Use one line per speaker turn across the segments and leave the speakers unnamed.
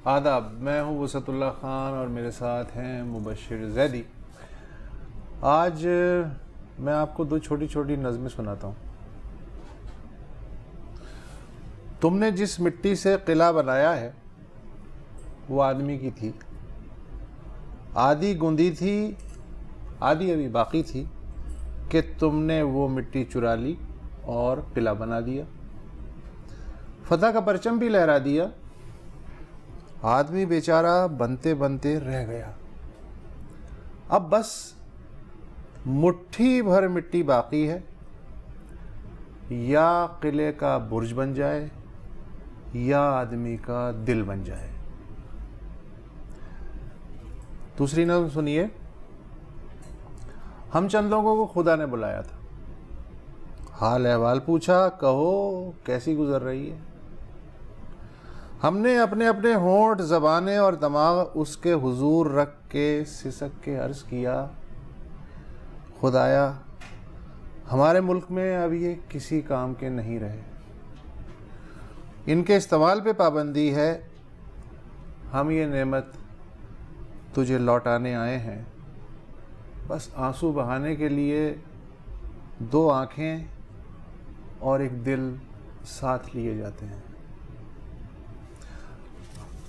आदाब, मैं हूँ वसतुल्लाह ख़ान और मेरे साथ हैं मुबश्शिर ज़ैदी। आज मैं आपको दो छोटी छोटी नज़में सुनाता हूँ। तुमने जिस मिट्टी से किला बनाया है वो आदमी की थी, आधी गूंदी थी, आधी अभी बाकी थी कि तुमने वो मिट्टी चुरा ली और किला बना दिया, फतह का परचम भी लहरा दिया। आदमी बेचारा बनते बनते रह गया। अब बस मुट्ठी भर मिट्टी बाकी है, या किले का बुर्ज बन जाए या आदमी का दिल बन जाए। दूसरी नज़्म सुनिए। हम चंद लोगों को खुदा ने बुलाया था, हाल अहवाल पूछा, कहो कैसी गुजर रही है। हमने अपने अपने होंठ, ज़बानें और दिमाग उसके हुजूर रख के सिसक के अर्ज़ किया, खुदाया हमारे मुल्क में अब ये किसी काम के नहीं रहे, इनके इस्तेमाल पे पाबंदी है। हम ये नेमत तुझे लौटाने आए हैं, बस आंसू बहाने के लिए दो आँखें और एक दिल साथ लिए जाते हैं।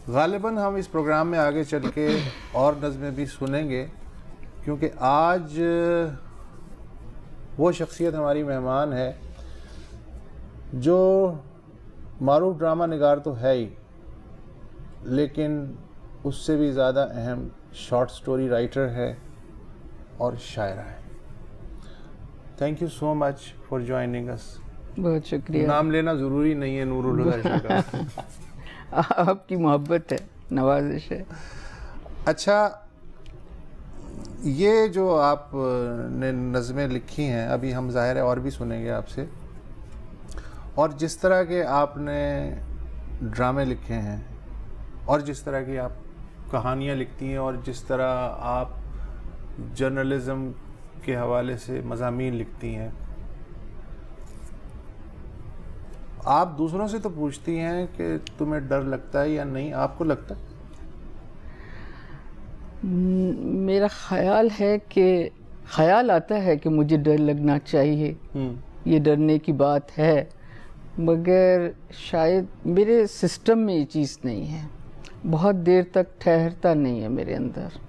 गालिबन हम इस प्रोग्राम में आगे चल के और नज़में भी सुनेंगे, क्योंकि आज वो शख्सियत हमारी मेहमान है जो मारूफ ड्रामा निगार तो है ही, लेकिन उससे भी ज़्यादा अहम शॉर्ट स्टोरी राइटर है और शायरा है। Thank you so much for joining us.
बहुत शुक्रिया।
नाम लेना ज़रूरी नहीं है, नूरुल हुदा का।
आपकी मोहब्बत है, नवाजिश है।
अच्छा, ये जो आपने नज़में लिखी हैं, अभी हम ज़ाहिर है और भी सुनेंगे आपसे, और जिस तरह के आपने ड्रामे लिखे हैं और जिस तरह की आप कहानियाँ लिखती हैं और जिस तरह आप जर्नलिज़म के हवाले से मज़ामीन लिखती हैं, आप दूसरों से तो पूछती हैं कि तुम्हें डर लगता है या नहीं, आपको लगता है?
मेरा ख्याल है कि ख्याल आता है कि मुझे डर लगना चाहिए, ये डरने की बात है, मगर शायद मेरे सिस्टम में ये चीज़ नहीं है, बहुत देर तक ठहरता नहीं है मेरे अंदर,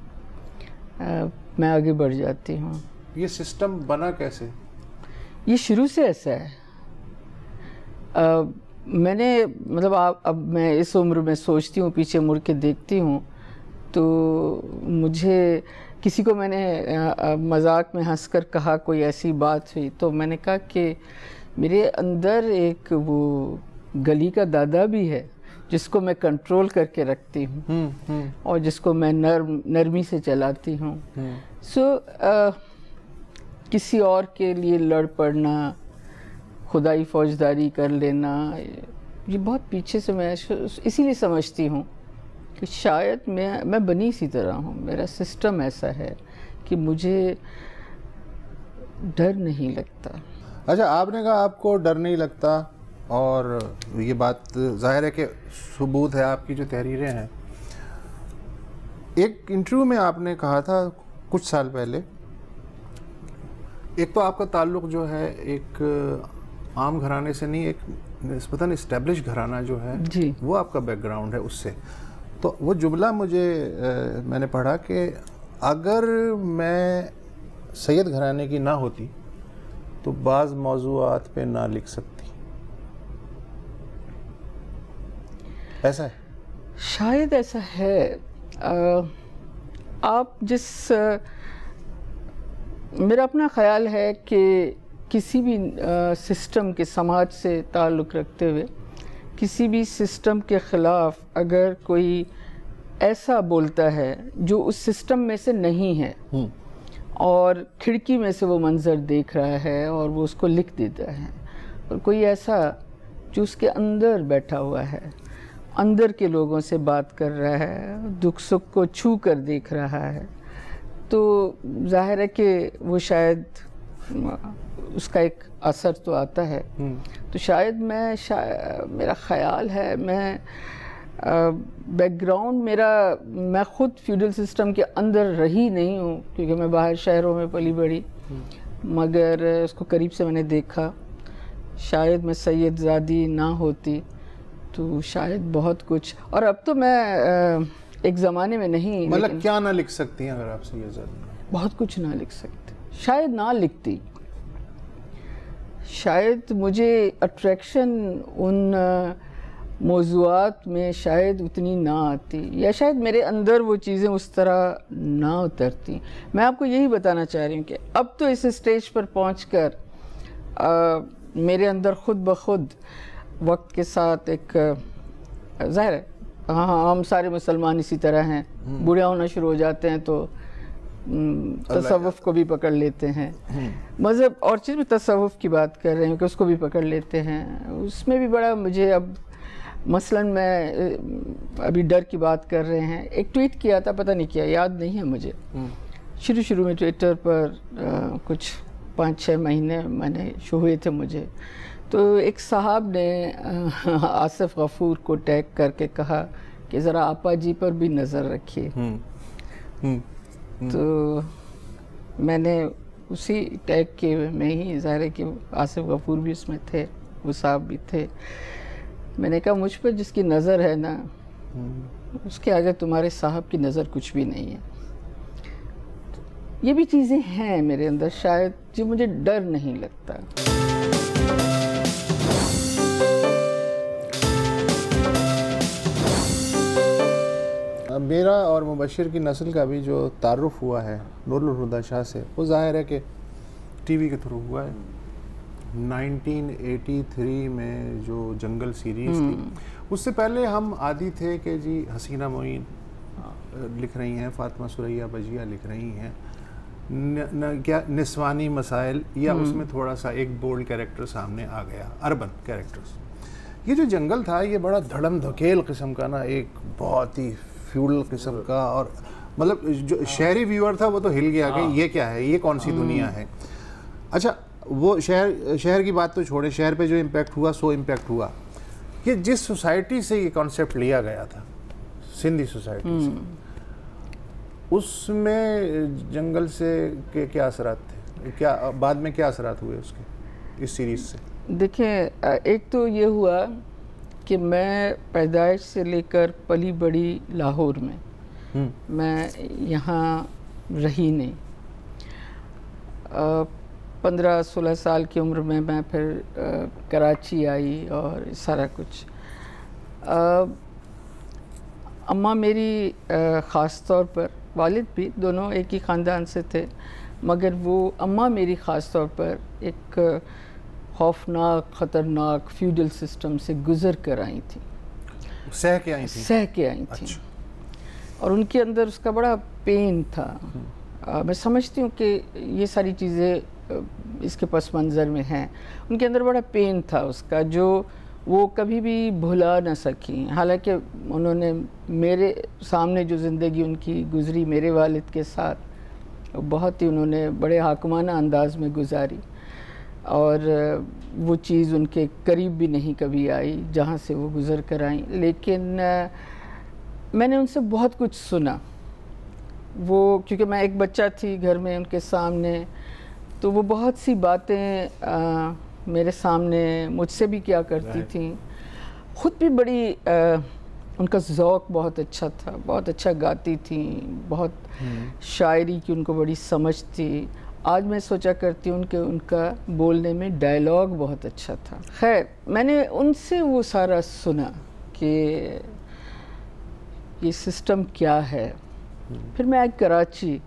मैं आगे बढ़ जाती हूँ।
ये सिस्टम बना कैसे?
ये शुरू से ऐसा है। मैंने मतलब अब मैं इस उम्र में सोचती हूँ, पीछे मुड़ के देखती हूँ, तो मुझे किसी को मैंने मजाक में हंसकर कहा, कोई ऐसी बात हुई तो मैंने कहा कि मेरे अंदर एक वो गली का दादा भी है जिसको मैं कंट्रोल करके रखती हूँ और जिसको मैं नरमी से चलाती हूँ। किसी और के लिए लड़ पड़ना, खुदाई फौजदारी कर लेना, ये बहुत पीछे से मैं इसीलिए समझती हूँ कि शायद मैं बनी इसी तरह हूँ, मेरा सिस्टम ऐसा है कि मुझे डर नहीं लगता।
अच्छा, आपने कहा आपको डर नहीं लगता, और ये बात जाहिर है कि सबूत है आपकी जो तहरीरें हैं। एक इंटरव्यू में आपने कहा था कुछ साल पहले, एक तो आपका ताल्लुक़ जो है एक आम घराने से नहीं, एक निस्बतन इस्टेब्लिश घराना जो है
जी, वो
आपका बैकग्राउंड है उससे। तो वो जुमला मुझे मैंने पढ़ा कि अगर मैं सैयद घराने की ना होती तो बाज़ मौज़ूआत पे ना लिख सकती। ऐसा है?
शायद ऐसा है। आप जिस मेरा अपना ख्याल है कि किसी भी सिस्टम के, समाज से ताल्लुक़ रखते हुए किसी भी सिस्टम के ख़िलाफ़ अगर कोई ऐसा बोलता है जो उस सिस्टम में से नहीं है और खिड़की में से वो मंज़र देख रहा है और वो उसको लिख देता है, और कोई ऐसा जो उसके अंदर बैठा हुआ है, अंदर के लोगों से बात कर रहा है, दुख सुख को छू कर देख रहा है, तो जाहिर है कि वो शायद उसका एक असर तो आता है। तो शायद मेरा ख़याल है मैं बैकग्राउंड मेरा, मैं ख़ुद फ्यूडल सिस्टम के अंदर रही नहीं हूँ क्योंकि मैं बाहर शहरों में पली बड़ी, मगर उसको करीब से मैंने देखा। शायद मैं सैयदज़ादी ना होती तो शायद बहुत कुछ, और अब तो मैं एक ज़माने में नहीं,
मतलब क्या ना लिख सकती हैं अगर आप सैयदज़ादी?
बहुत कुछ ना लिख सकते, शायद ना लिखती, शायद मुझे अट्रैक्शन उन मौज़ूआत में शायद उतनी ना आती, या शायद मेरे अंदर वो चीज़ें उस तरह ना उतरती। मैं आपको यही बताना चाह रही हूँ कि अब तो इस स्टेज पर पहुँचकर मेरे अंदर ख़ुद ब खुद वक्त के साथ एक, ज़ाहिर है हाँ हम सारे मुसलमान इसी तरह हैं, बूढ़े होना शुरू हो जाते हैं तो तसव्वुफ़ को भी पकड़ लेते हैं, मज़हब और चीज़ में तसव्वुफ़ की बात कर रहे हैं कि उसको भी पकड़ लेते हैं। उसमें भी बड़ा मुझे अब मसलन मैं अभी डर की बात कर रहे हैं, एक ट्वीट किया था, पता नहीं किया, याद नहीं है मुझे, शुरू में ट्विटर पर कुछ 5-6 महीने मैंने शो हुए थे मुझे, तो एक साहब ने आसिफ गफूर को टैग करके कहा कि ज़रा आपा जी पर भी नज़र रखिए। तो मैंने उसी टैग के में ही, ज़ाहिर है कि आसिफ गफूर भी उसमें थे, वो साहब भी थे, मैंने कहा मुझ पर जिसकी नज़र है ना उसके आगे तुम्हारे साहब की नज़र कुछ भी नहीं है। ये भी चीज़ें हैं मेरे अंदर शायद जो मुझे डर नहीं लगता।
मेरा और मुबशिर की नस्ल का भी जो तारुफ़ हुआ है नूरुल हुदा शाह से, वो ज़ाहिर है कि टीवी के थ्रू हुआ है। 1983 में जो जंगल सीरीज़ थी, उससे पहले हम आदी थे कि जी हसीना मोइन लिख रही हैं, फ़ातिमा सुरैया बजिया लिख रही हैं, क्या निस्वानी मसाइल, या उसमें थोड़ा सा एक बोल्ड कैरेक्टर सामने आ गया, अर्बन कैरेक्टर्स। ये जो जंगल था ये बड़ा धड़म धकेल किस्म का ना, एक बहुत ही फ्यूडल किस्म का, और मतलब जो शहरी व्यूअर था वो तो हिल गया कि ये क्या है, ये कौन सी दुनिया है। अच्छा, वो शहर की बात तो छोड़े, शहर पे जो इम्पैक्ट हुआ सो इम्पैक्ट हुआ कि जिस सोसाइटी से ये कॉन्सेप्ट लिया गया था, सिंधी सोसाइटी से, उसमें जंगल से के क्या असरात थे, क्या बाद में क्या असरात हुए उसके इस सीरीज़ से?
देखिए, एक तो ये हुआ कि मैं पैदाइश से लेकर पली बड़ी लाहौर में, मैं यहाँ रही नहीं। 15-16 साल की उम्र में मैं फिर कराची आई और सारा कुछ। अम्मा मेरी ख़ास तौर पर, वालिद भी दोनों एक ही ख़ानदान से थे, मगर वो अम्मा मेरी ख़ास तौर पर एक खौफनाक ख़तरनाक फ्यूडल सिस्टम से गुज़र कर आई थी,
सह के आई थी।
सह के आई थी। अच्छा। और उनके अंदर उसका बड़ा पेन था। मैं समझती हूँ कि ये सारी चीज़ें इसके पस मंज़र में हैं। उनके अंदर बड़ा पेन था उसका, जो वो कभी भी भुला ना सकी। हालांकि उन्होंने मेरे सामने जो ज़िंदगी उनकी गुज़री मेरे वालिद के साथ, बहुत ही उन्होंने बड़े हाकिमाना अंदाज में गुजारी, और वो चीज़ उनके करीब भी नहीं कभी आई जहाँ से वो गुज़र कर आई। लेकिन मैंने उनसे बहुत कुछ सुना, वो क्योंकि मैं एक बच्चा थी घर में उनके सामने, तो वो बहुत सी बातें मेरे सामने मुझसे भी क्या करती थी। ख़ुद भी बड़ी उनका ज़ौक़ बहुत अच्छा था, बहुत अच्छा गाती थी, बहुत शायरी की उनको बड़ी समझ थी। आज मैं सोचा करती हूँ कि उनका बोलने में डायलॉग बहुत अच्छा था। खैर, मैंने उनसे वो सारा सुना कि ये सिस्टम क्या है। फिर मैं आई कराची,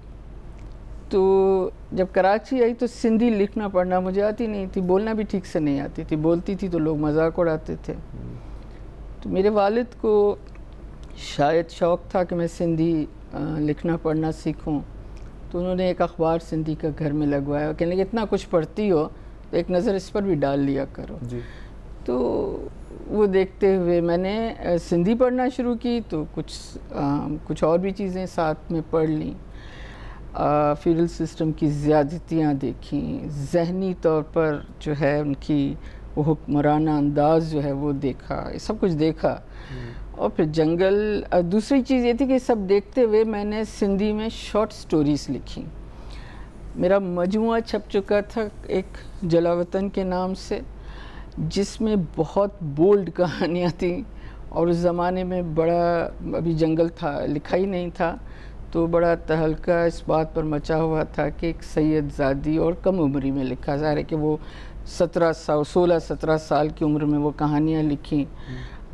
तो जब कराची आई तो सिंधी लिखना पढ़ना मुझे आती नहीं थी, बोलना भी ठीक से नहीं आती थी, बोलती थी तो लोग मजाक उड़ाते थे। तो मेरे वालिद को शायद शौक़ था कि मैं सिंधी लिखना पढ़ना सीखूं, तो उन्होंने एक अखबार सिंधी का घर में लगवाया, कहने लगे इतना कुछ पढ़ती हो तो एक नज़र इस पर भी डाल लिया करो जी। तो वो देखते हुए मैंने सिंधी पढ़ना शुरू की, तो कुछ और भी चीज़ें साथ में पढ़ लीं। फ्यूडल सिस्टम की ज़्यादतियाँ देखी, ज़हनी तौर पर जो है उनकी वो हुक्मराना अंदाज़ जो है वो देखा, ये सब कुछ देखा। और फिर जंगल। दूसरी चीज़ ये थी कि सब देखते हुए मैंने सिंधी में शॉर्ट स्टोरीज़ लिखी। मेरा मजमुआ छप चुका था एक जलावतन के नाम से, जिसमें बहुत बोल्ड कहानियाँ थी। और उस ज़माने में बड़ा, अभी जंगल था, लिखा ही नहीं था, तो बड़ा तहलका इस बात पर मचा हुआ था कि एक सैयदज़ादी और कम उम्री में लिखा। ज़ाहिर है कि वो 16-17 साल की उम्र में वो कहानियाँ लिखी,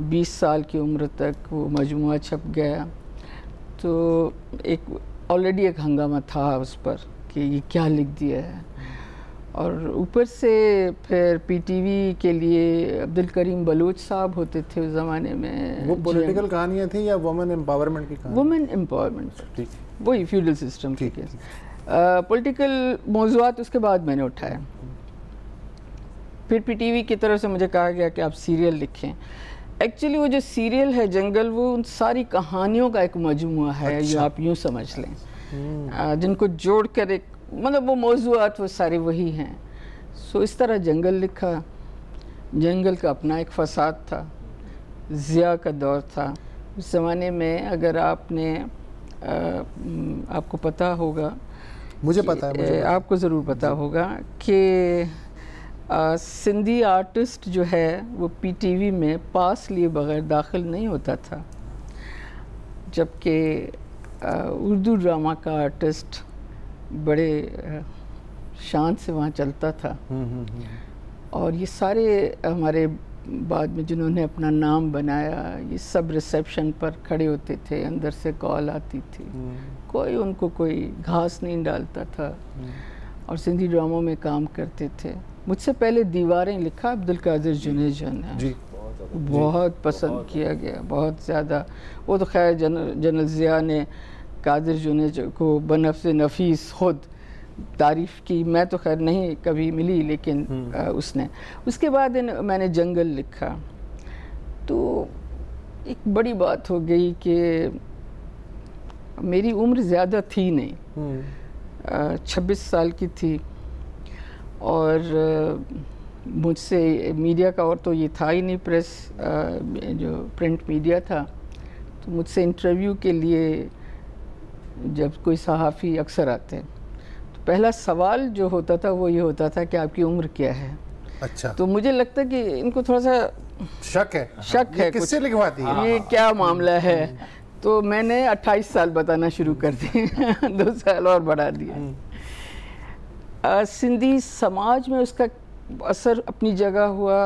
20 साल की उम्र तक वो मजमुआ छप गया। तो एक ऑलरेडी एक हंगामा था उस पर कि ये क्या लिख दिया है। और ऊपर से फिर पीटीवी के लिए अब्दुल करीम बलोच साहब होते थे उस ज़माने में।
वो पॉलिटिकल कहानियाँ थी या वुमेन एम्पावरमेंट की कहानी?
वुमेन एम्पावरमेंट,
ठीक,
वही फ्यूडल सिस्टम की केस। पॉलिटिकल मौज़ूआत उसके बाद मैंने उठाया। फिर पीटीवी की तरफ से मुझे कहा गया कि आप सीरियल लिखें। एक्चुअली वो जो सीरियल है जंगल, वो उन सारी कहानियों का एक मजमुआ है।
अच्छा।
जो आप यूँ समझ लें, जिनको जोड़ कर एक, मतलब वो मौज़ूआत वो सारे वही हैं। सो इस तरह जंगल लिखा। जंगल का अपना एक फसाद था, ज़िया का दौर था उस ज़माने में। अगर आपने आपको पता होगा,
मुझे पता है, मुझे
आपको ज़रूर पता होगा कि सिंधी आर्टिस्ट जो है वो पीटीवी में पास लिए बगैर दाखिल नहीं होता था, जबकि उर्दू ड्रामा का आर्टिस्ट बड़े शान से वहाँ चलता था। और ये सारे हमारे बाद में जिन्होंने अपना नाम बनाया, ये सब रिसेप्शन पर खड़े होते थे, अंदर से कॉल आती थी, कोई उनको कोई घास नहीं डालता था, और सिंधी ड्रामों में काम करते थे। मुझसे पहले दीवारें लिखा अब्दुल कादिर जुनेजो ने, बहुत पसंद किया गया, बहुत ज़्यादा। वो तो खैर जनरल ज़िया ने कादिर जुनेजो को बनफ्स नफीस खुद तारीफ़ की, मैं तो खैर नहीं कभी मिली, लेकिन उसने। उसके बाद मैंने जंगल लिखा। तो एक बड़ी बात हो गई कि मेरी उम्र ज़्यादा थी नहीं, 26 साल की थी, और मुझसे मीडिया का और तो ये था ही नहीं, प्रेस जो प्रिंट मीडिया था, तो मुझसे इंटरव्यू के लिए जब कोई सहाफ़ी अक्सर आते हैं, तो पहला सवाल जो होता था वो ये होता था कि आपकी उम्र क्या है।
अच्छा।
तो मुझे लगता कि इनको थोड़ा सा
शक है
किससे
लिखवाती है,
ये क्या मामला है। तो मैंने 28 साल बताना शुरू कर दिए 2 साल और बढ़ा दिए। सिंधी समाज में उसका असर अपनी जगह हुआ।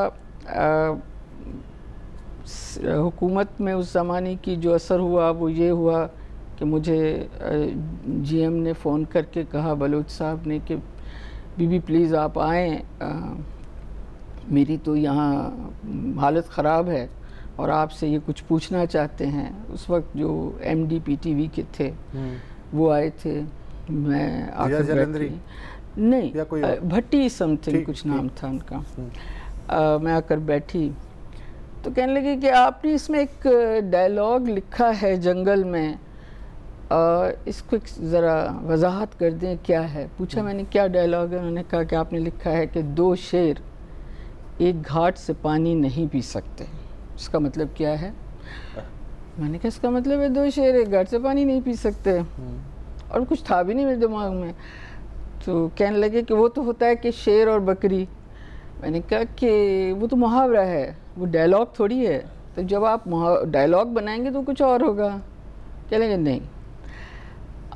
हुकूमत में उस ज़माने की जो असर हुआ वो ये हुआ कि मुझे जीएम ने फ़ोन करके कहा, बलोच साहब ने, कि बीबी प्लीज़ आप आएँ, मेरी तो यहाँ हालत ख़राब है और आपसे ये कुछ पूछना चाहते हैं। उस वक्त जो एमडी पीटीवी के थे वो आए थे। मैं आकर बैठी, नहीं भट्टी समथिंग कुछ नाम था उनका। मैं आकर बैठी तो कहने लगे कि आपने इसमें एक डायलॉग लिखा है जंगल में, इसको ज़रा वजाहत कर दें क्या है। पूछा मैंने क्या डायलॉग है। उन्होंने कहा कि आपने लिखा है कि 2 शेर एक घाट से पानी नहीं पी सकते। इसका मतलब क्या है? मैंने कहा इसका मतलब है 2 शेर एक घाट से पानी नहीं पी सकते, और कुछ था भी नहीं मेरे दिमाग में। तो कहने लगे कि वो तो होता है कि शेर और बकरी। मैंने कहा कि वो तो मुहावरा है, वो डायलॉग थोड़ी है। तो जब आप डायलॉग बनाएंगे तो कुछ और होगा। कह लेंगे नहीं,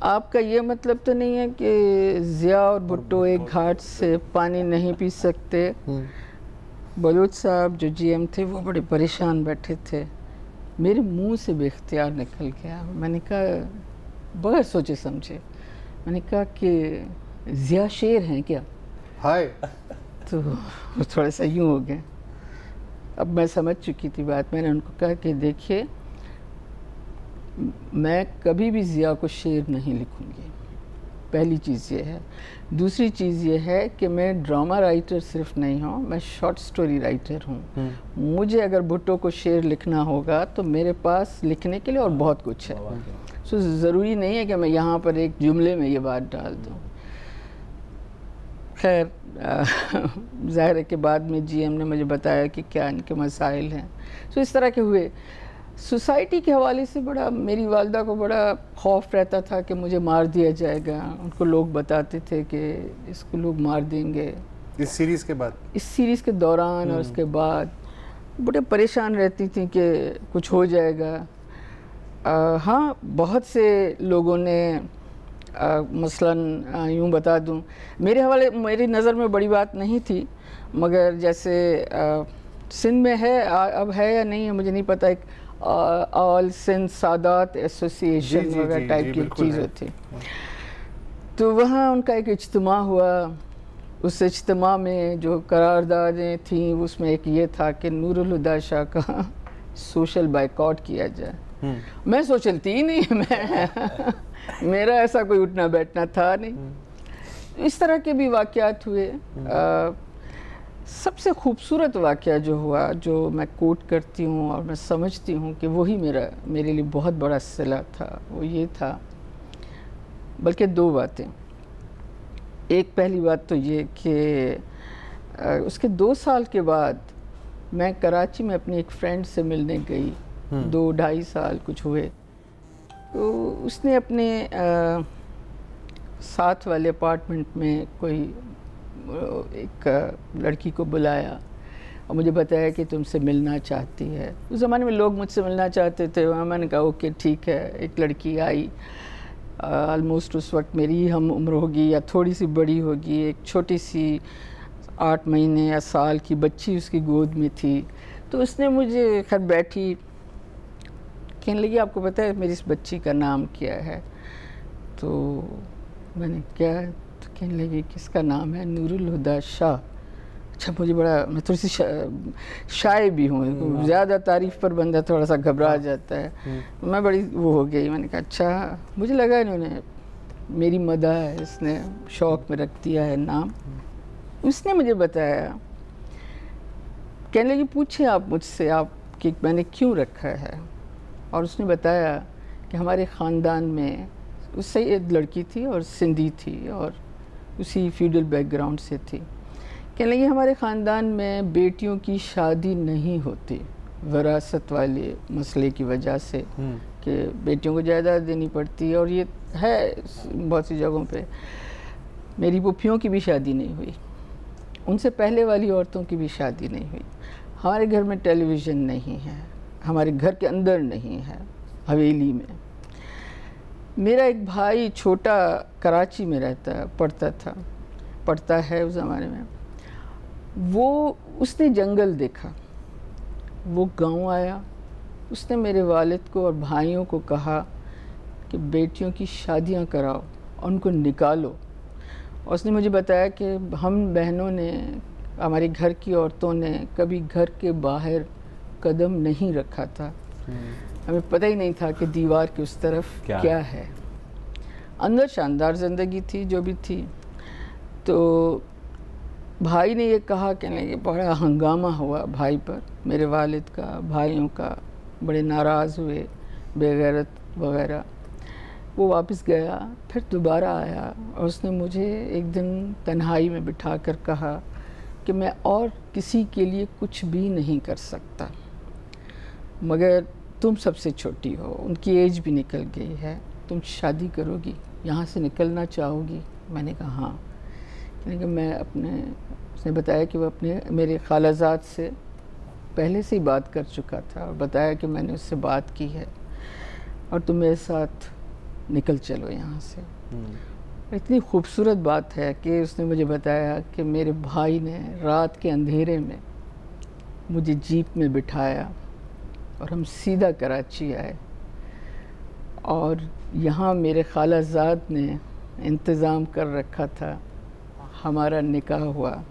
आपका ये मतलब तो नहीं है कि ज़िया और भुट्टो एक घाट से पानी नहीं पी सकते। बलोच साहब जो जीएम थे वो बड़े परेशान बैठे थे। मेरे मुंह से बेख्तियार निकल गया। मैंने कहा बगैर सोचे समझे, मैंने कहा कि ज़िया शेर हैं क्या? हाय। तो वो थोड़ा सा यूँ हो गया। अब मैं समझ चुकी थी बात। मैंने उनको कहा कि देखिए, मैं कभी भी ज़िया को शेर नहीं लिखूँगी, पहली चीज़ ये है। दूसरी चीज़ ये है कि मैं ड्रामा राइटर सिर्फ नहीं हूँ, मैं शॉर्ट स्टोरी राइटर हूँ। मुझे अगर भुट्टो को शेर लिखना होगा तो मेरे पास लिखने के लिए और बहुत कुछ है। सो ज़रूरी नहीं है कि मैं यहाँ पर एक जुमले में ये बात डाल दूँ। खैर ज़ाहिर है कि बाद में जीएम ने मुझे बताया कि क्या इनके मसाइल हैं। सो इस तरह के हुए। सोसाइटी के हवाले से बड़ा, मेरी वालदा को बड़ा खौफ रहता था कि मुझे मार दिया जाएगा। उनको लोग बताते थे कि इसको लोग मार देंगे।
इस सीरीज़ के बाद,
इस सीरीज़ के दौरान और उसके बाद बड़े परेशान रहती थी कि कुछ हो जाएगा। हाँ, बहुत से लोगों ने मसलन यूँ बता दूँ, मेरी नज़र में बड़ी बात नहीं थी, मगर जैसे सिंध में है, अब है या नहीं है मुझे नहीं पता, एक ऑल सिंध सादात एसोसिएशन वगैरह टाइप की चीज़ होती। तो वहाँ उनका एक इज्तिमा हुआ। उस इज्तिमा में जो करारदादें थीं उसमें एक ये था कि नूरुल हुदा शाह का सोशल बाइकआउट किया जाए। मैं सोचती ही नहीं, मेरा ऐसा कोई उठना बैठना था नहीं। इस तरह के भी वाक़यात हुए। सबसे खूबसूरत वाक़या जो हुआ, जो मैं कोट करती हूँ और मैं समझती हूँ कि वही मेरे लिए बहुत बड़ा सिला था, वो ये था, बल्कि दो बातें। एक पहली बात तो ये कि उसके 2 साल के बाद मैं कराची में अपनी एक फ्रेंड से मिलने गई। 2-2.5 साल कुछ हुए। तो उसने अपने साथ वाले अपार्टमेंट में कोई एक लड़की को बुलाया और मुझे बताया कि तुमसे मिलना चाहती है। उस ज़माने में लोग मुझसे मिलना चाहते थे। मैंने कहा ओके ठीक है। एक लड़की आई, ऑलमोस्ट उस वक्त मेरी ही हम उम्र होगी या थोड़ी सी बड़ी होगी। एक छोटी सी 8 महीने या साल की बच्ची उसकी गोद में थी। तो उसने मुझे, खैर बैठी, कहने लगी आपको पता है मेरी इस बच्ची का नाम क्या है? तो मैंने क्या? तो कहने लगी किसका नाम है? नूरुल हुदा शाह। अच्छा, मुझे बड़ा, मैं थोड़ी सी शाय भी हूँ, ज़्यादा तारीफ़ पर बंदा थोड़ा सा घबरा जाता है। मैं बड़ी वो हो गई। मैंने कहा अच्छा, मुझे लगा इन्होंने मेरी मदा है, इसने शौक़ में रख दिया है नाम। उसने मुझे बताया, कहने लगी पूछे आप मुझसे आप कि मैंने क्यों रखा है। और उसने बताया कि हमारे ख़ानदान में, उससे एक लड़की थी और सिंधी थी और उसी फ्यूडल बैकग्राउंड से थी। कहने लगी हमारे ख़ानदान में बेटियों की शादी नहीं होती विरासत वाले मसले की वजह से, कि बेटियों को जायदाद देनी पड़ती है। और ये है बहुत सी जगहों पे। मेरी पुप्पियों की भी शादी नहीं हुई, उनसे पहले वाली औरतों की भी शादी नहीं हुई। हमारे घर में टेलीविज़न नहीं है, हमारे घर के अंदर नहीं है, हवेली में। मेरा एक भाई छोटा कराची में पढ़ता है उस ज़माने में। उसने जंगल देखा, वो गांव आया, उसने मेरे वालिद को और भाइयों को कहा कि बेटियों की शादियां कराओ और उनको निकालो। और उसने मुझे बताया कि हम बहनों ने, हमारे घर की औरतों ने कभी घर के बाहर कदम नहीं रखा था। हमें पता ही नहीं था कि दीवार के उस तरफ क्या है। अंदर शानदार ज़िंदगी थी जो भी थी। तो भाई ने ये कहा, कहने कि बड़ा हंगामा हुआ भाई पर, मेरे वालिद का, भाइयों का, बड़े नाराज़ हुए, बेगैरत वगैरह। वो वापस गया, फिर दोबारा आया और उसने मुझे एक दिन तन्हाई में बिठा कर कहा कि मैं और किसी के लिए कुछ भी नहीं कर सकता, मगर तुम सबसे छोटी हो, उनकी एज भी निकल गई है, तुम शादी करोगी, यहाँ से निकलना चाहोगी? मैंने कहा हाँ। कि मैं उसने बताया कि वो मेरे खालाजाद से पहले से ही बात कर चुका था और बताया कि मैंने उससे बात की है और तुम मेरे साथ निकल चलो यहाँ से। इतनी खूबसूरत बात है कि उसने मुझे बताया कि मेरे भाई ने रात के अंधेरे में मुझे जीप में बिठाया और हम सीधा कराची आए और यहाँ मेरे खालाजाद ने इंतज़ाम कर रखा था, हमारा निकाह हुआ।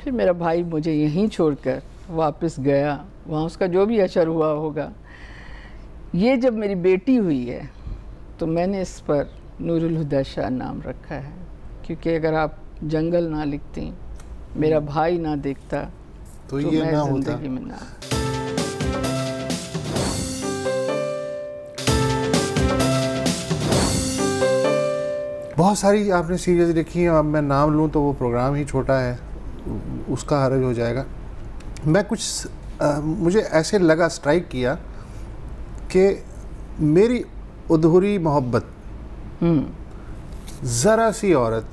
फिर मेरा भाई मुझे यहीं छोड़कर वापस गया, वहाँ उसका जो भी असर हुआ होगा। ये जब मेरी बेटी हुई है तो मैंने इस पर नूरुल हुदा शाह नाम रखा है, क्योंकि अगर आप जंगल ना लिखती, मेरा भाई ना देखता तो ये मैं ज़िंदगी में ना।
बहुत सारी आपने सीरीज़ लिखी हैं, अब मैं नाम लूँ तो वो प्रोग्राम ही छोटा है, उसका हर्ज हो जाएगा। मैं मुझे ऐसे लगा, स्ट्राइक किया कि मेरी अधूरी मोहब्बत, ज़रा सी औरत,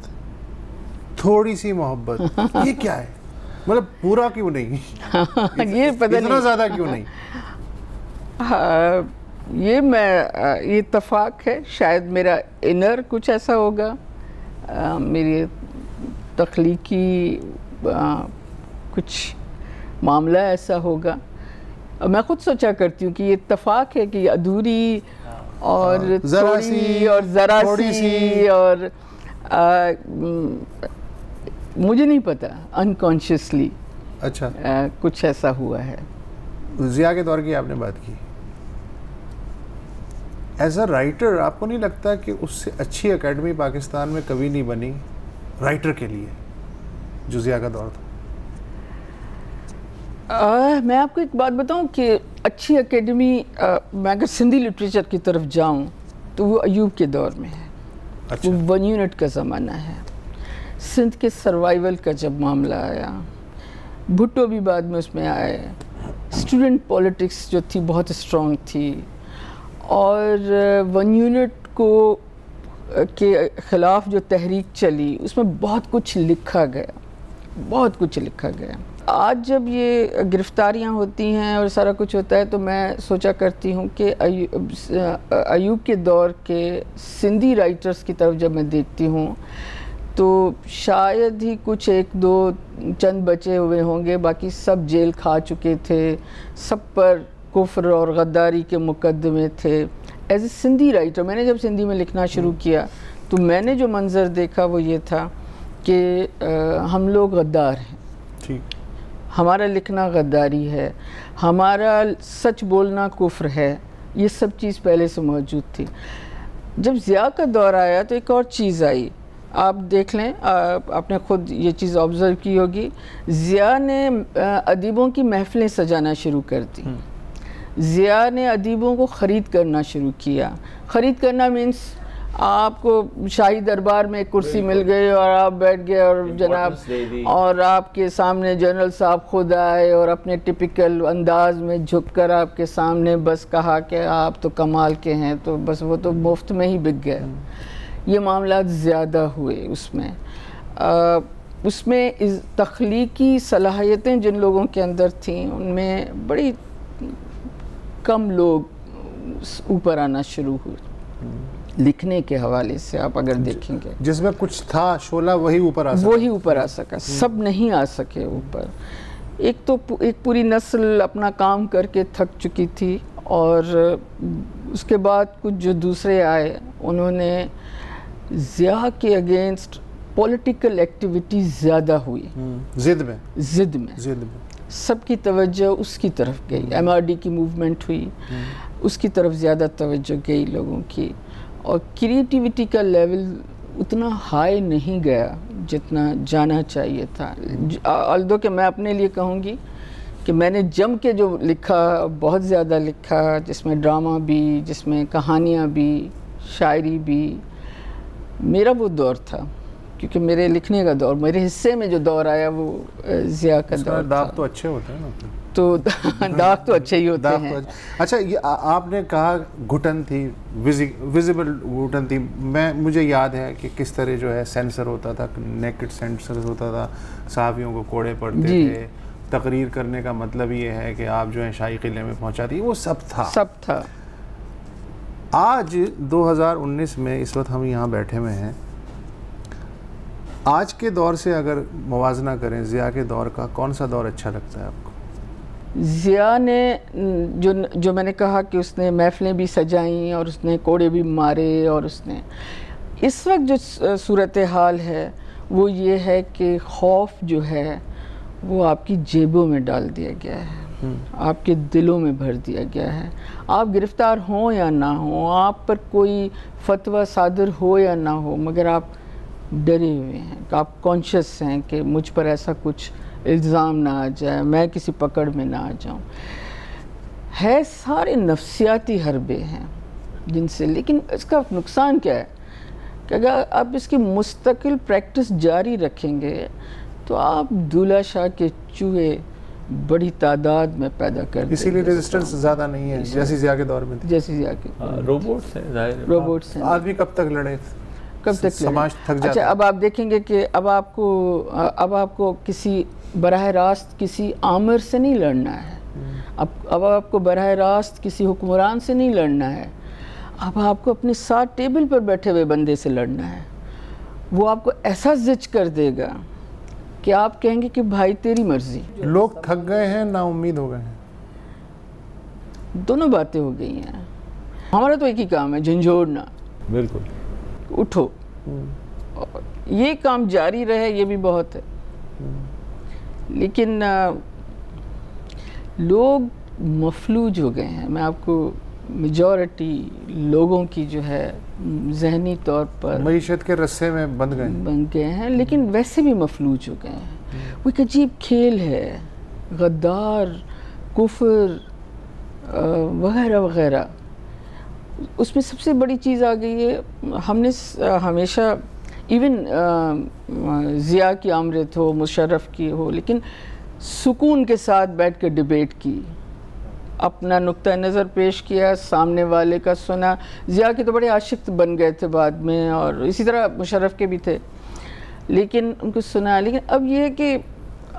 थोड़ी सी मोहब्बत, ये क्या है? मतलब पूरा क्यों नहीं?
ये पता
इतना ज़्यादा क्यों नहीं?
ये इत्तेफाक है, शायद मेरा इनर कुछ ऐसा होगा, मेरी तख्लीकी कुछ मामला ऐसा होगा। मैं खुद सोचा करती हूँ कि ये इत्तेफाक है कि अधूरी और थोड़ी और ज़रा सी और मुझे नहीं पता, अनकॉन्शियसली
अच्छा
कुछ ऐसा हुआ है।
ज़िया के दौर की आपने बात की, एज अ राइटर आपको नहीं लगता कि उससे अच्छी एकेडमी पाकिस्तान में कभी नहीं बनी राइटर के लिए जो ज़िया का दौर था?
मैं आपको एक बात बताऊं कि अच्छी एकेडमी, मैं अगर सिंधी लिटरेचर की तरफ जाऊं तो वो अयूब के दौर में है।
अच्छा।
वो 1 यूनिट का ज़माना है। सिंध के सर्वाइवल का जब मामला आया, भुट्टो भी बाद में उसमें आए, स्टूडेंट पॉलिटिक्स जो थी बहुत स्ट्रॉन्ग थी, और 1 यूनिट को के ख़िलाफ़ जो तहरीक चली उसमें बहुत कुछ लिखा गया, बहुत कुछ लिखा गया। आज जब ये गिरफ्तारियां होती हैं और सारा कुछ होता है तो मैं सोचा करती हूँ कि अयूब के दौर के सिंधी राइटर्स की तरफ जब मैं देखती हूँ तो शायद ही कुछ 1-2 चंद बचे हुए होंगे, बाकी सब जेल खा चुके थे, सब पर कुफ्र और गद्दारी के मुकदमे थे। एज ए सिंधी राइटर मैंने जब सिंधी में लिखना शुरू किया तो मैंने जो मंज़र देखा वो ये था कि हम लोग गद्दार हैं,
ठीक,
हमारा लिखना गद्दारी है, हमारा सच बोलना कुफ्र है, ये सब चीज़ पहले से मौजूद थी। जब ज़िया का दौर आया तो एक और चीज़ आई, आप देख लें, आपने ख़ुद ये चीज़ ऑब्ज़र्व की होगी, ज़िया ने अदीबों की महफ़िलें सजाना शुरू कर दी। ज़िया ने अदीबों को ख़रीद करना शुरू किया। ख़रीद करना मीन्स आपको शाही दरबार में एक कुर्सी मिल गई और आप बैठ गए और जनाब, और आपके सामने जनरल साहब खुद आए और अपने टिपिकल अंदाज में झुककर आपके सामने बस कहा कि आप तो कमाल के हैं, तो बस वो तो मुफ्त में ही बिक गए। ये मामला ज़्यादा हुए उसमें इस तख्लीकी सलाहियतें जिन लोगों के अंदर थीं उनमें बड़ी कम लोग ऊपर आना शुरू हुए लिखने के हवाले से। आप अगर देखेंगे
जिसमें कुछ था शोला वही ऊपर आ सका, सब नहीं आ सके ऊपर। एक पूरी नस्ल अपना काम करके थक चुकी थी, और उसके बाद कुछ जो दूसरे आए उन्होंने ज़िया के अगेंस्ट पॉलिटिकल एक्टिविटी ज़्यादा हुई, ज़िद में सबकी तवज्जो उसकी तरफ गई। MRD की मूवमेंट हुई, उसकी तरफ ज़्यादा तवज्जो गई लोगों की, और क्रिएटिविटी का लेवल उतना हाई नहीं गया जितना जाना चाहिए था। अल्दो कि मैं अपने लिए कहूँगी कि मैंने जम के जो लिखा, बहुत ज़्यादा लिखा, जिसमें ड्रामा भी, जिसमें कहानियाँ भी, शायरी भी, मेरा वो दौर था, क्योंकि मेरे लिखने का दौर, मेरे हिस्से में जो दौर आया वो ज़िया का दौर था। दाग तो अच्छे होते हैं ना,
तो दाग तो अच्छे ही होते हैं।
अच्छा, ये आपने कहा घुटन थी, विजिबल घुटन थी। मुझे याद है कि किस तरह जो है सेंसर होता था, नेकेड सेंसर होता था, सहाफ़ियों को कोड़े पड़ते थे, तकरीर करने का मतलब ये है कि आप जो है शाही किले में पहुँचा दी, वो सब था। आज 2019 में इस वक्त हम यहाँ बैठे हुए हैं, आज के दौर से अगर मुवाजना करें ज़िया के दौर का, कौन सा दौर अच्छा लगता है आपको?
ज़िया ने जो मैंने कहा कि उसने महफ़िलें भी सजाईं और उसने कोड़े भी मारे, और उसने इस वक्त जो सूरत हाल है वो ये है कि खौफ जो है वो आपकी जेबों में डाल दिया गया है, आपके दिलों में भर दिया गया है। आप गिरफ़्तार हों या ना हों, आप पर कोई फतवा सादर हो या ना हो, मगर आप डरे हुए हैं, आप कॉन्शियस हैं कि मुझ पर ऐसा कुछ इल्ज़ाम ना आ जाए, मैं किसी पकड़ में ना आ जाऊं। है सारे नफ्सियाती हरबे हैं जिनसे, लेकिन इसका नुकसान क्या है कि अगर आप इसकी मुस्तकिल प्रैक्टिस जारी रखेंगे तो आप दूल्हा शाह के चूहे बड़ी तादाद में पैदा कर देंगे।
इसीलिए रेजिस्टेंस ज़्यादा नहीं है जैसी ज़िया के दौर में थी।
जैसी ज़िया के
रोबोट्स हैं, जाहिर है।
रोबोट्स हैं।
आदमी कब तक लड़े,
कब तक
समाज थक जाता
अच्छा,
है।
अब आप देखेंगे कि अब आपको किसी बराह रास्त किसी आमिर से नहीं लड़ना है, अब आपको बराह रास्त किसी हुक्मरान से नहीं लड़ना है, अब आपको अपने साथ टेबल पर बैठे हुए बंदे से लड़ना है। वो आपको ऐसा जिच कर देगा कि आप कहेंगे कि भाई तेरी मर्जी।
लोग थक गए हैं, ना उम्मीद हो गए हैं।
दोनों बातें हो गई हैं। हमारा तो एक ही काम है, झंझोड़ना।
बिल्कुल।
उठो, और ये काम जारी रहे, ये भी बहुत है। लेकिन लोग मफलूज हो गए हैं। मैं आपको मेजॉरिटी लोगों की जो है जहनी तौर पर
मईशत के रस्से में बंध गए
हैं, लेकिन वैसे भी मफलूज हो गए हैं। वो एक अजीब खेल है, गद्दार, कुफर वगैरह वगैरह। उसमें सबसे बड़ी चीज़ आ गई है, हमने हमेशा इवन ज़िया की आमरत हो, मुशर्रफ की हो, लेकिन सुकून के साथ बैठ कर डिबेट की, अपना नुक्ता नज़र पेश किया, सामने वाले का सुना। ज़िया के तो बड़े आशिक बन गए थे बाद में, और इसी तरह मुशर्रफ के भी थे, लेकिन उनको सुना। लेकिन अब ये है कि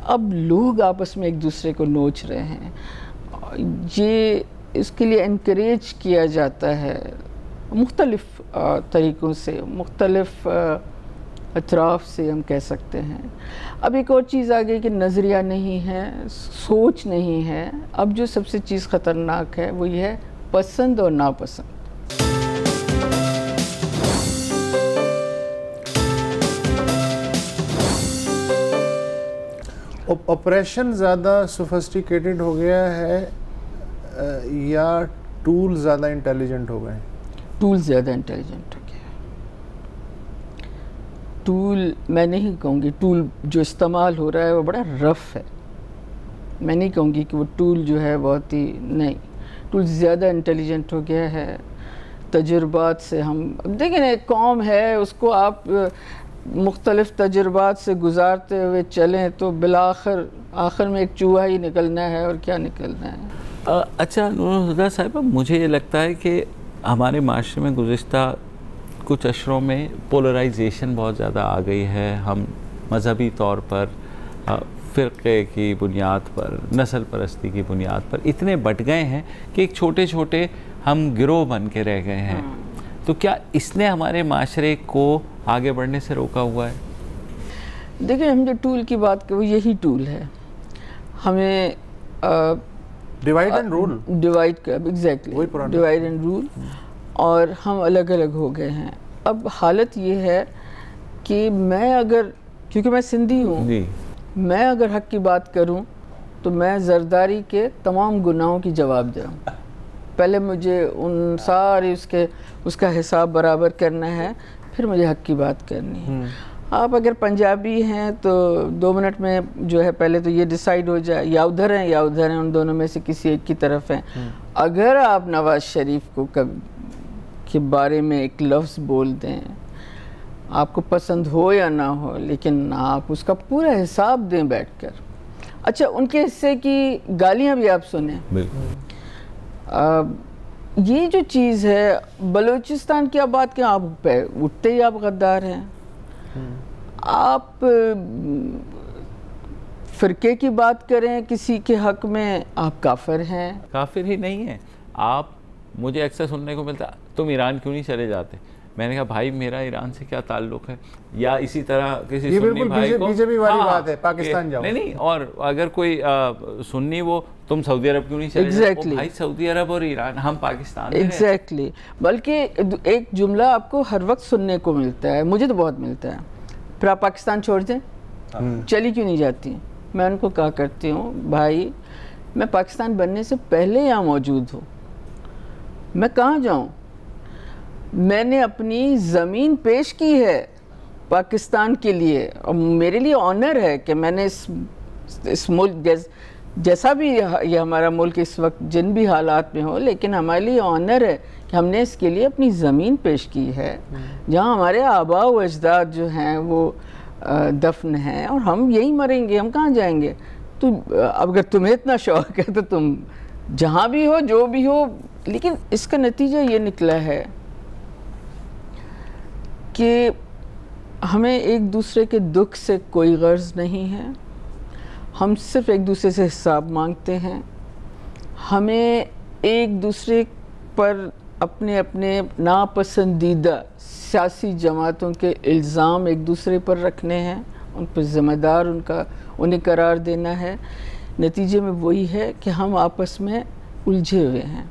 अब लोग आपस में एक दूसरे को नोच रहे हैं, ये इसके लिए इनकरेज किया जाता है मुख्तलिफ़ तरीक़ों से, मुख्तलिफ़ अतराफ़ से हम कह सकते हैं। अब एक और चीज़ आ गई कि नज़रिया नहीं है, सोच नहीं है। अब जो सबसे चीज़ ख़तरनाक है वो ये है पसंद और नापसंद।
ऑपरेशन ज़्यादा सोफिस्टिकेटेड हो गया है या टूल ज़्यादा इंटेलिजेंट हो गए?
टूल ज़्यादा इंटेलिजेंट हो गया। टूल मैं नहीं कहूँगी, टूल जो इस्तेमाल हो रहा है वो बड़ा रफ़ है। मैं नहीं कहूँगी कि वो टूल जो है बहुत ही, नहीं, टूल ज़्यादा इंटेलिजेंट हो गया है। तजुर्बात से हम देखें ना, एक कौम है, उसको आप मुख्तलिफ़ तजुर्बात से गुजारते हुए चलें तो बिलाखिर आखिर में एक चूहा ही निकलना है, और क्या निकलना है।
अच्छा नूर हुदा साहिबा, मुझे ये लगता है कि हमारे माशरे में गुज़िश्ता कुछ अशरों में पोलराइजेशन बहुत ज़्यादा आ गई है। हम मजहबी तौर पर, फ़िरक़े की बुनियाद पर, नस्ल परस्ती की बुनियाद पर इतने बट गए हैं कि एक छोटे छोटे हम गिरोह बन के रह गए हैं। तो क्या इसने हमारे माशरे को आगे बढ़ने से रोका हुआ है?
देखिए, हम जो टूल की बात करें वो यही टूल है। हमें
डिवाइड एंड रूल,
डिवाइड कर, एग्जैक्टली डिवाइड एंड रूल, और हम अलग अलग हो गए हैं। अब हालत ये है कि मैं अगर, क्योंकि मैं सिंधी हूँ, मैं अगर हक की बात करूँ तो मैं जरदारी के तमाम गुनाहों की जवाब दे रहा हूँ। पहले मुझे उन सारे उसका हिसाब बराबर करना है, फिर मुझे हक की बात करनी है। आप अगर पंजाबी हैं तो 2 मिनट में जो है पहले तो ये डिसाइड हो जाए, या उधर हैं या उधर हैं, उन दोनों में से किसी एक की तरफ हैं। अगर आप नवाज़ शरीफ को के बारे में एक लफ्ज़ बोल दें, आपको पसंद हो या ना हो, लेकिन आप उसका पूरा हिसाब दें बैठकर। अच्छा, उनके हिस्से की गालियाँ भी आप सुने। ये जो चीज़ है, बलूचिस्तान की आप बात करें, आप उठते ही आप गद्दार हैं। आप फ़िरके की बात करें किसी के हक में, आप काफिर हैं।
काफिर ही नहीं है आप। मुझे अक्सर सुनने को मिलता, तुम ईरान क्यों नहीं चले जाते? मैंने कहा भाई मेरा ईरान से क्या ताल्लुक़ है? या इसी तरह किसी सुन्नी भाई को,
बीजेपी वाली बात है, पाकिस्तान जाओ।
नहीं, और अगर कोई सुन्नी, वो तुम सऊदी अरब क्यों नहीं चले जाते? भाई सऊदी अरब और ईरान, हम पाकिस्तान में
एग्जैक्टली। बल्कि एक जुमला आपको हर वक्त सुनने को मिलता है, मुझे तो बहुत मिलता है, फिर आप पाकिस्तान छोड़ दें, चली क्यों नहीं जाती? मैं उनको कहा करती हूँ, भाई मैं पाकिस्तान बनने से पहले यहाँ मौजूद हूँ, मैं कहाँ जाऊँ? मैंने अपनी ज़मीन पेश की है पाकिस्तान के लिए, और मेरे लिए ऑनर है कि मैंने इस मुल्क, जैसा भी ये हमारा मुल्क इस वक्त जिन भी हालात में हो, लेकिन हमारे लिए ऑनर है कि हमने इसके लिए अपनी ज़मीन पेश की है, जहाँ हमारे आबा व अजदाद जो हैं वो दफन हैं, और हम यहीं मरेंगे, हम कहाँ जाएंगे? तो अगर तुम्हें इतना शौक है तो तुम जहाँ भी हो, जो भी हो। लेकिन इसका नतीजा ये निकला है कि हमें एक दूसरे के दुख से कोई गर्ज नहीं है, हम सिर्फ एक दूसरे से हिसाब मांगते हैं। हमें एक दूसरे पर अपने अपने नापसंदीदा सियासी जमातों के इल्ज़ाम एक दूसरे पर रखने हैं, उन पर ज़िम्मेदार उन्हें करार देना है। नतीजे में वही है कि हम आपस में उलझे हुए हैं,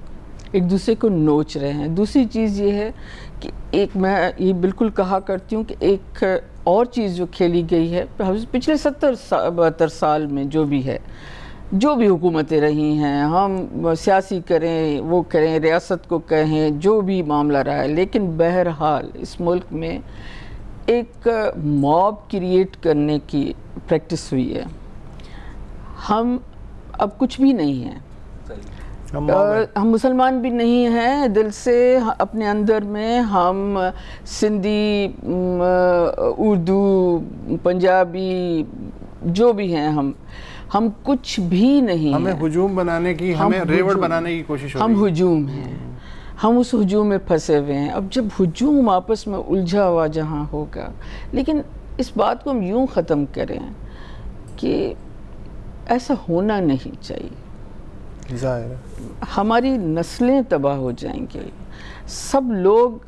एक दूसरे को नोच रहे हैं। दूसरी चीज़ ये है कि एक मैं ये बिल्कुल कहा करती हूँ कि एक और चीज़ जो खेली गई है पिछले 70-72 साल में, जो भी हुकूमतें रही हैं, हम सियासी करें, वो करें, रियासत को कहें, जो भी मामला रहा है, लेकिन बहरहाल इस मुल्क में एक मॉब क्रिएट करने की प्रैक्टिस हुई है। हम अब कुछ भी नहीं हैं, हम मुसलमान भी नहीं हैं दिल से, अपने अंदर में हम सिंधी, उर्दू, पंजाबी जो भी हैं, हम कुछ भी नहीं।
हमें हुजूम बनाने की, हमें रेवड़ बनाने की कोशिश हो रही है।
हम हुजूम हैं, हम उस हुजूम में फंसे हुए हैं। अब जब हुजूम आपस में उलझा हुआ जहाँ होगा, लेकिन इस बात को हम यूँ ख़त्म करें कि ऐसा होना नहीं चाहिए।
जाहिर है
हमारी नस्लें तबाह हो जाएंगी। सब लोग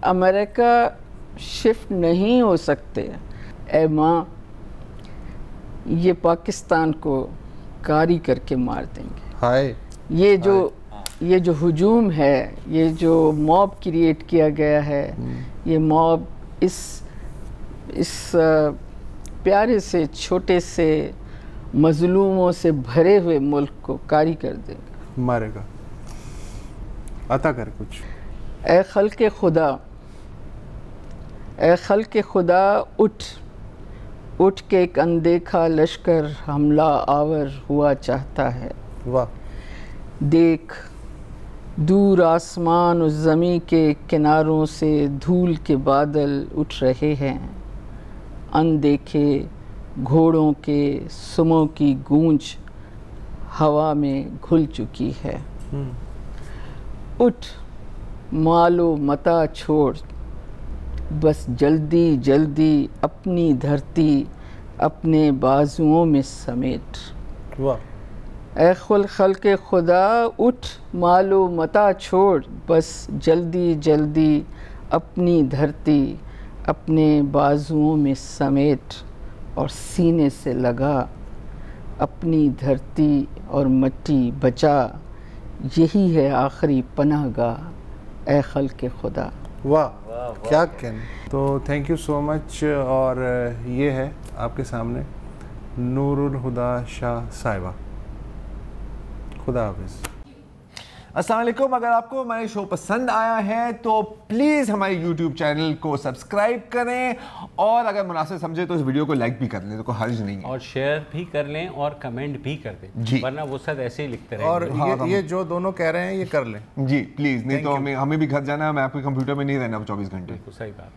अमेरिका शिफ्ट नहीं हो सकते। ऐ माँ, ये पाकिस्तान को कारी करके मार देंगे।
हाय,
ये जो हुजूम है, ये जो मॉब क्रिएट किया गया है, ये मॉब इस प्यारे से छोटे से मजलूमों से भरे हुए मुल्क को कारी कर देगा,
मारेगा। अता कर कुछ।
ऐ खल्क़े खुदा उठ के एक अनदेखा लश्कर हमला आवर हुआ चाहता है।
वाह।
देख दूर आसमान उस ज़मीं के किनारों से धूल के बादल उठ रहे हैं। अनदेखे घोड़ों के सुमों की गूंज हवा में घुल चुकी है। उठ मालो मता छोड़, बस जल्दी जल्दी अपनी धरती अपने बाजुओं में समेट।
वाह।
ऐ खल्क़े खुदा उठ मालो मता छोड़, बस जल्दी जल्दी अपनी धरती अपने बाजुओं में समेट, और सीने से लगा अपनी धरती और मिट्टी बचा, यही है आखिरी पनाहगाह ऐ खल्क़े खुदा।
वाह, क्या कहने। तो थैंक यू सो मच। और ये है आपके सामने नूरुल हुदा शाह साहिबा। खुदा हाफिज़।
अस्सलाम वालेकुम। अगर आपको हमारे शो पसंद आया है तो प्लीज़ हमारे YouTube चैनल को सब्सक्राइब करें, और अगर मुनासिब समझे तो इस वीडियो को लाइक भी कर लें, तो कोई हर्ज नहीं है,
और शेयर भी कर लें और कमेंट भी कर दें
जी,
वरना वो सब ऐसे ही लिखते रहेंगे।
और ये जो दोनों कह रहे हैं ये कर लें
जी प्लीज़, नहीं तो हमें भी घर जाना है, मैं आपके कंप्यूटर में नहीं रहना 24 घंटे।
सही बात।